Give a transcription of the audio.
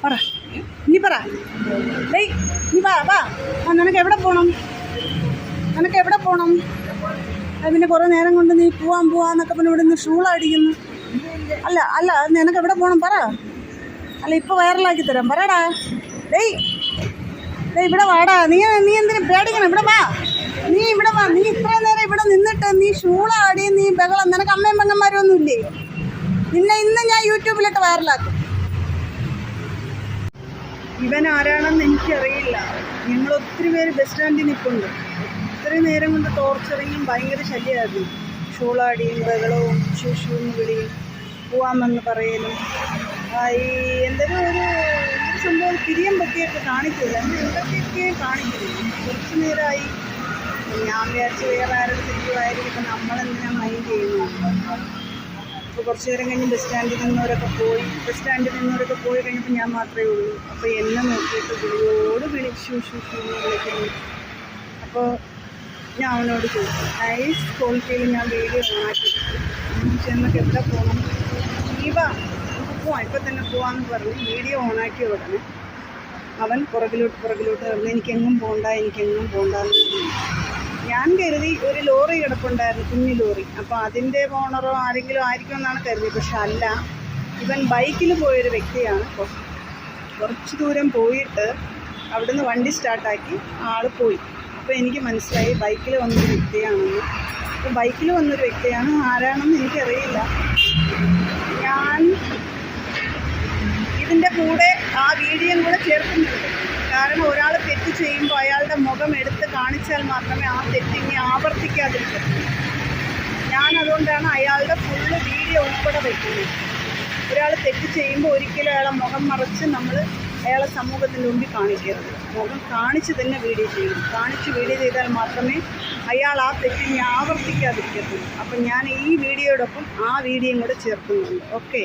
പറ, നീ പറ. ഡേയ് നീ വാ വാ. നിനക്ക് എവിടെ പോകണം? നിനക്ക് എവിടെ പോകണം? പിന്നെ കുറേ നേരം കൊണ്ട് നീ പോവാന്നൊക്കെ പിന്നെ ഇവിടെ നിന്ന് ഷൂളടിക്കുന്നു. അല്ല അല്ല നിനക്ക് എവിടെ പോകണം പറ. അല്ല ഇപ്പോൾ വൈറലാക്കി തരാം, പറയടാ. ഡേയ് ഡേയ് ഇവിടെ വാടാ. നീ എന്തിനും പേടിക്കണം? ഇവിടെ വാ, നീ ഇവിടെ വാ. നീ ഇത്രയും നേരം ഇവിടെ നിന്നിട്ട് നീ ഷൂളാടി, നീ ബഹളം. നിനക്ക് അമ്മയും പെങ്ങന്മാരും ഒന്നും ഇല്ലേ? നിന്നെ ഇന്ന് ഞാൻ യൂട്യൂബിലിട്ട് വൈറലാക്കും. ഇവൻ ആരാണെന്ന് എനിക്കറിയില്ല. ഞങ്ങൾ ഒത്തിരി പേര് ബസ് സ്റ്റാൻഡിൽ നിൽപ്പുണ്ട്. ഇത്രയും നേരം കൊണ്ട് ടോർച്ചറിയും ഭയങ്കര ശല്യമായിരുന്നു. ഷൂളാടിയും ബഹളവും ഷൂന്ന് വിളിയും പോവാമെന്ന് പറയലും ഈ എന്തൊരു സംഭവം പിരിയം പറ്റിയൊക്കെ കാണിക്കില്ല. എന്തൊക്കെയൊക്കെ കാണിക്കില്ല. കുറച്ച് നേരമായി ഞാൻ വിചാരിച്ച് വേറെ ആരുടെ തെറ്റുമായിരിക്കും. ഇപ്പം നമ്മളെന്തിനാ മൈൻഡ് ചെയ്യുന്നു? അപ്പോൾ കുറച്ച് നേരം കഴിഞ്ഞ് ബസ് സ്റ്റാൻഡിൽ നിന്നവരൊക്കെ പോയി കഴിഞ്ഞപ്പോൾ ഞാൻ മാത്രമേ ഉള്ളൂ. അപ്പോൾ എന്നെ നോക്കിയിട്ട് വിളിയോട് വിളിക്കുന്നു. അപ്പോൾ ഞാൻ അവനോട് ചോദിച്ചു, നൈസ് ക്വാളിറ്റിയിൽ ഞാൻ വീഡിയോ ഓണാക്കി ചെന്നൊക്കെ എവിടെ പോകണം? നീ വാ പോവാം, ഇപ്പം തന്നെ പോവാമെന്ന് പറഞ്ഞ് വീഡിയോ ഓണാക്കിയ ഉടനെ അവൻ പുറകിലോട്ട് പറഞ്ഞ് എനിക്കെങ്ങും പോകണ്ടെന്ന് പറഞ്ഞു. ഞാൻ കരുതി ഒരു ലോറി കിടപ്പുണ്ടായിരുന്നു, കുഞ്ഞു ലോറി. അപ്പോൾ അതിൻ്റെ ഓണറോ ആരെങ്കിലും ആയിരിക്കും എന്നാണ് കരുതിയത്. പക്ഷെ അല്ല, ഇവൻ ബൈക്കിൽ പോയൊരു വ്യക്തിയാണ്. കുറച്ച് ദൂരം പോയിട്ട് അവിടുന്ന് വണ്ടി സ്റ്റാർട്ടാക്കി ആൾ പോയി. അപ്പോൾ എനിക്ക് മനസ്സിലായി ബൈക്കിൽ വന്നൊരു വ്യക്തിയാണെന്ന്. അപ്പോൾ ബൈക്കിൽ വന്നൊരു വ്യക്തിയാണ്, ആരാണെന്ന് എനിക്കറിയില്ല. ഞാൻ ഇതിൻ്റെ കൂടെ ആ വീഡിയോയും കൂടെ ചേർക്കുന്നുണ്ട്. കാരണം ഒരാൾ തെറ്റ് ചെയ്യുമ്പോൾ അയാളുടെ മുഖം എടുത്ത് കാണിച്ചാൽ മാത്രമേ ആ തെറ്റ് ഇനി ആവർത്തിക്കാതിരിക്കൂ. ഞാനതുകൊണ്ടാണ് അയാളുടെ ഫുള്ള് വീഡിയോ ഉൾപ്പെടെ വയ്ക്കുന്നത്. ഒരാൾ തെറ്റ് ചെയ്യുമ്പോൾ ഒരിക്കലും അയാളെ മുഖം മറച്ച് നമ്മൾ അയാളെ സമൂഹത്തിൻ്റെ മുമ്പിൽ കാണിക്കരുത്. മുഖം കാണിച്ച് തന്നെ വീഡിയോ ചെയ്യണം. കാണിച്ച് വീഡിയോ ചെയ്താൽ മാത്രമേ അയാൾ ആ തെറ്റിനെ ആവർത്തിക്കാതിരിക്കത്തുള്ളൂ. അപ്പം ഞാൻ ഈ വീഡിയോടൊപ്പം ആ വീഡിയോയും കൂടെ ചേർക്കുന്നുണ്ട്. ഓക്കെ.